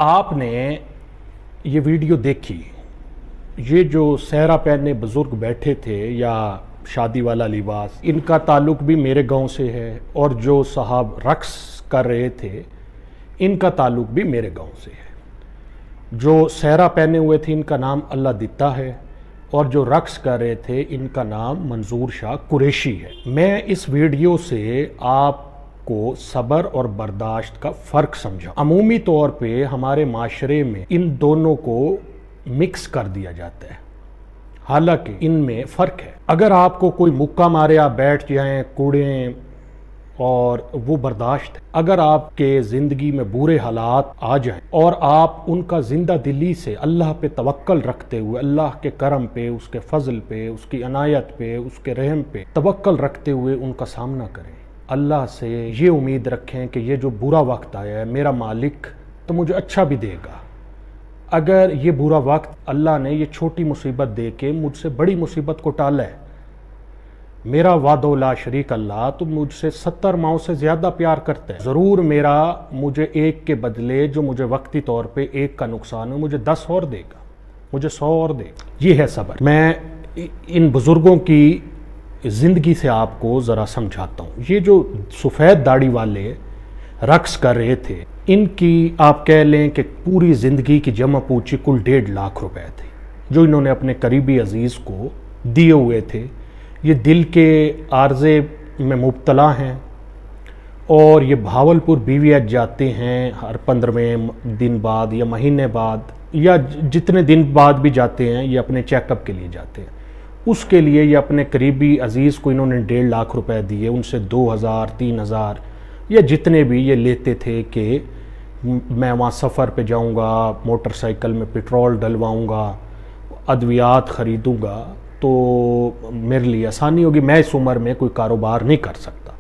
आपने ये वीडियो देखी, ये जो सहरा पहने बुज़ुर्ग बैठे थे या शादी वाला लिबास, इनका ताल्लुक़ भी मेरे गांव से है, और जो साहब रक्स कर रहे थे इनका ताल्लुक़ भी मेरे गांव से है। जो सहरा पहने हुए थे इनका नाम अल्लाह दित्ता है, और जो रक्स कर रहे थे इनका नाम मंजूर शाह कुरैशी है। मैं इस वीडियो से आपको सब्र और बर्दाश्त का फ़र्क समझा। अमूमी तौर पे हमारे माशरे में इन दोनों को मिक्स कर दिया जाता है, हालांकि इनमें फ़र्क है। अगर आपको कोई मुक्का मारे आप बैठ जाएं, कूड़ें, और वो बर्दाश्त है। अगर आपके ज़िंदगी में बुरे हालात आ जाएं और आप उनका जिंदा दिली से अल्लाह पे तवक्कल रखते हुए, अल्लाह के करम पे, उसके फजल पे, उसकी अनायत पे, उसके रहम पे तवक्कल रखते हुए उनका सामना करें, अल्लाह से ये उम्मीद रखें कि ये जो बुरा वक्त आया है मेरा मालिक तो मुझे अच्छा भी देगा। अगर ये बुरा वक्त अल्लाह ने ये छोटी मुसीबत दे के मुझसे बड़ी मुसीबत को टाला है, मेरा वादौला शरीक अल्लाह तो मुझसे 70 माओं से ज़्यादा प्यार करता है। ज़रूर मुझे एक के बदले जो मुझे वक्ती तौर पे एक का नुकसान है, मुझे 10 और देगा, मुझे 100 और देगा। ये है सब्र। मैं इन बुज़ुर्गों की ज़िंदगी से आपको ज़रा समझाता हूँ। ये जो सफ़ेद दाढ़ी वाले रक्स कर रहे थे, इनकी आप कह लें कि पूरी ज़िंदगी की जमा पूंजी कुल 1.5 लाख रुपए थे, जो इन्होंने अपने करीबी अजीज़ को दिए हुए थे। ये दिल के आर्जे में मुब्तला हैं और ये भावलपुर बीवीएच जाते हैं हर 15वें दिन बाद या महीने बाद या जितने दिन बाद भी जाते हैं, ये अपने चेकअप के लिए जाते हैं। उसके लिए ये अपने करीबी अजीज़ को इन्होंने 1.5 लाख रुपए दिए, उनसे 2000 3000 या जितने भी ये लेते थे कि मैं वहाँ सफ़र पे जाऊँगा, मोटरसाइकिल में पेट्रोल डलवाऊँगा, अद्वियात ख़रीदूँगा तो मेरे लिए आसानी होगी, मैं इस उम्र में कोई कारोबार नहीं कर सकता।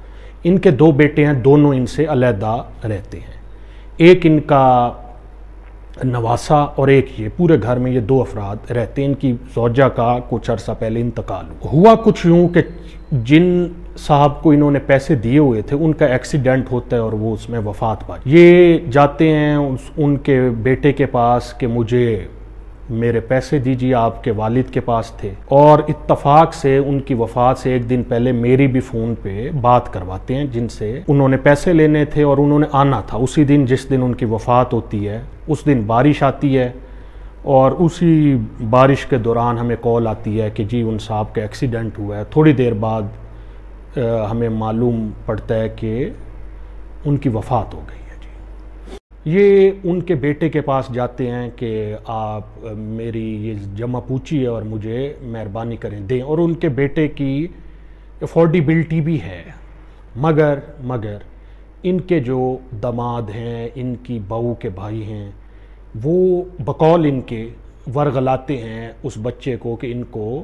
इनके 2 बेटे हैं, दोनों इनसे अलहदा रहते हैं। एक इनका नवासा और एक ये, पूरे घर में ये 2 अफराद रहते हैं। इनकी ज़ौजा का कुछ अर्सा पहले इंतकाल हुआ। कुछ यूँ कि जिन साहब को इन्होंने पैसे दिए हुए थे उनका एक्सीडेंट होता है और वो उसमें वफ़ात पा। ये जाते हैं उनके बेटे के पास कि मुझे मेरे पैसे दीजिए, आपके वालिद के पास थे, और इत्तफाक से उनकी वफ़ात से एक दिन पहले मेरी भी फ़ोन पे बात करवाते हैं जिनसे उन्होंने पैसे लेने थे और उन्होंने आना था उसी दिन जिस दिन उनकी वफ़ात होती है। उस दिन बारिश आती है और उसी बारिश के दौरान हमें कॉल आती है कि जी उन साहब का एक्सीडेंट हुआ है। थोड़ी देर बाद हमें मालूम पड़ता है कि उनकी वफ़ात हो गई। ये उनके बेटे के पास जाते हैं कि आप मेरी ये जमा पूंजी है और मुझे मेहरबानी करें दें, और उनके बेटे की अफोर्डेबिलिटी भी है, मगर इनके जो दामाद हैं, इनकी बहू के भाई हैं, वो बकौल इनके वर्गलाते हैं उस बच्चे को कि इनको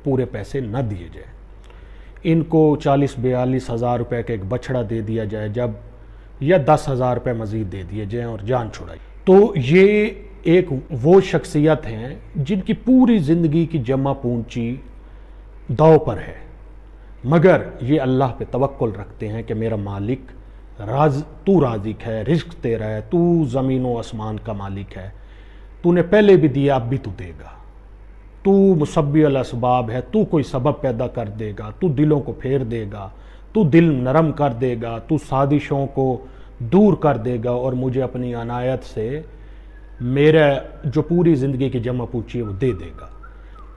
पूरे पैसे न दिए जाए, इनको 40-42 हज़ार रुपये का एक बछड़ा दे दिया जाए जब, या 10,000 रुपये मज़ीद दे दिए जाएँ और जान छुड़ाई। तो ये एक वो शख्सियत हैं जिनकी पूरी ज़िंदगी की जमा पूंजी दाव पर है, मगर ये अल्लाह पे तवक्कुल रखते हैं कि मेरा मालिक तू राज़िक है, रिज़्क़ तेरा है, तू ज़मीन व आसमान का मालिक है, तूने पहले भी दिया अब भी तू देगा, तू मुसब्बिहुल असबाब है, तू कोई सबब पैदा कर देगा, तू दिलों को फेर देगा, तू दिल नरम कर देगा, तू साजिशों को दूर कर देगा और मुझे अपनी अनायत से मेरा जो पूरी ज़िंदगी की जमा पूंजी है वो दे देगा।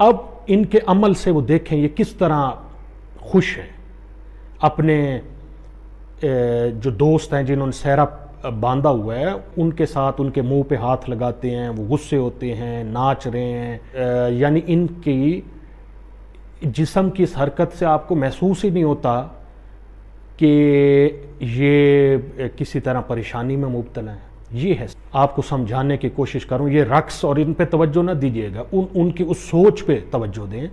अब इनके अमल से वो देखें ये किस तरह खुश हैं। अपने जो दोस्त हैं जिन्होंने सहरा बांधा हुआ है उनके साथ उनके मुंह पे हाथ लगाते हैं, वो गुस्से होते हैं, नाच रहे हैं, यानी इनकी जिस्म की इस हरकत से आपको महसूस ही नहीं होता कि ये किसी तरह परेशानी में मुब्तला है। ये है, आपको समझाने की कोशिश करूं, ये रक्स और इन पे तवज्जो ना दीजिएगा, उनकी उस सोच पे तवज्जो दें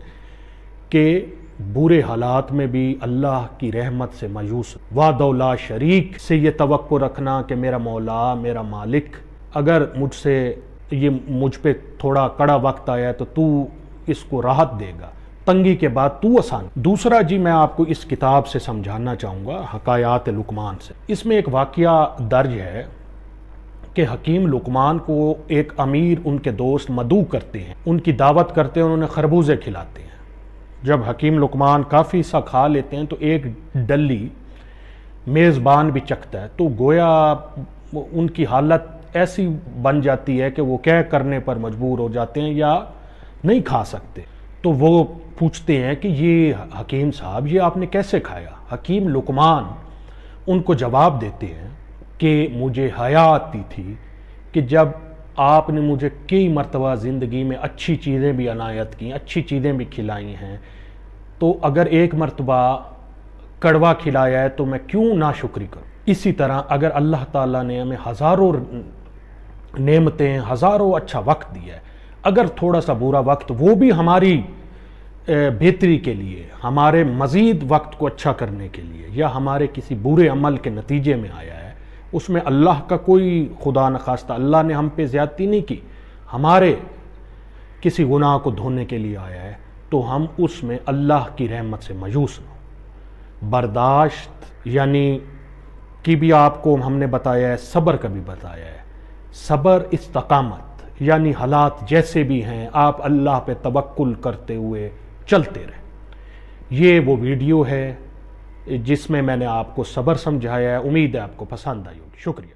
कि बुरे हालात में भी अल्लाह की रहमत से मायूस, वादौला शरीक से ये तवक्को रखना कि मेरा मौला, मेरा मालिक, अगर मुझ पे थोड़ा कड़ा वक्त आया है तो तू इसको राहत देगा, तंगी के बाद तू आसान। दूसरा जी मैं आपको इस किताब से समझाना चाहूँगा, हकायात लुकमान से। इसमें एक वाक़या दर्ज है कि हकीम लुकमान को एक अमीर उनके दोस्त मदऊ करते हैं, उनकी दावत करते हैं, उन्होंने खरबूजे खिलाते हैं। जब हकीम लुकमान काफ़ी सा खा लेते हैं तो एक डल्ली मेज़बान भी चखता है, तो गोया उनकी हालत ऐसी बन जाती है कि वो क्या करने पर मजबूर हो जाते हैं या नहीं खा सकते। तो वो पूछते हैं कि ये हकीम साहब, ये आपने कैसे खाया? हकीम लुकमान उनको जवाब देते हैं कि मुझे हया आती थी कि जब आपने मुझे कई मरतबा ज़िंदगी में अच्छी चीज़ें भी अनायत की, अच्छी चीज़ें भी खिलाई हैं, तो अगर एक मरतबा कड़वा खिलाया है तो मैं क्यों नाशुक्री करूं। इसी तरह अगर अल्लाह ताला ने हमें हज़ारों नेमतें, हज़ारों अच्छा वक्त दिया है, अगर थोड़ा सा बुरा वक्त वो भी हमारी बेहतरी के लिए, हमारे मज़ीद वक्त को अच्छा करने के लिए, या हमारे किसी बुरे अमल के नतीजे में आया है, उसमें अल्लाह का कोई खुदा न खास्ता अल्लाह ने हम पे ज़्यादती नहीं की, हमारे किसी गुनाह को धोने के लिए आया है, तो हम उसमें अल्लाह की रहमत से मायूस न हो। बर्दाश्त यानी कि भी आपको हमने बताया है, सब्र का भी बताया है। सब्र इस्तकामत यानी हालात जैसे भी हैं आप अल्लाह पे तवक्कुल करते हुए चलते रहें। ये वो वीडियो है जिसमें मैंने आपको सब्र समझाया है। उम्मीद है आपको पसंद आई होगी। शुक्रिया।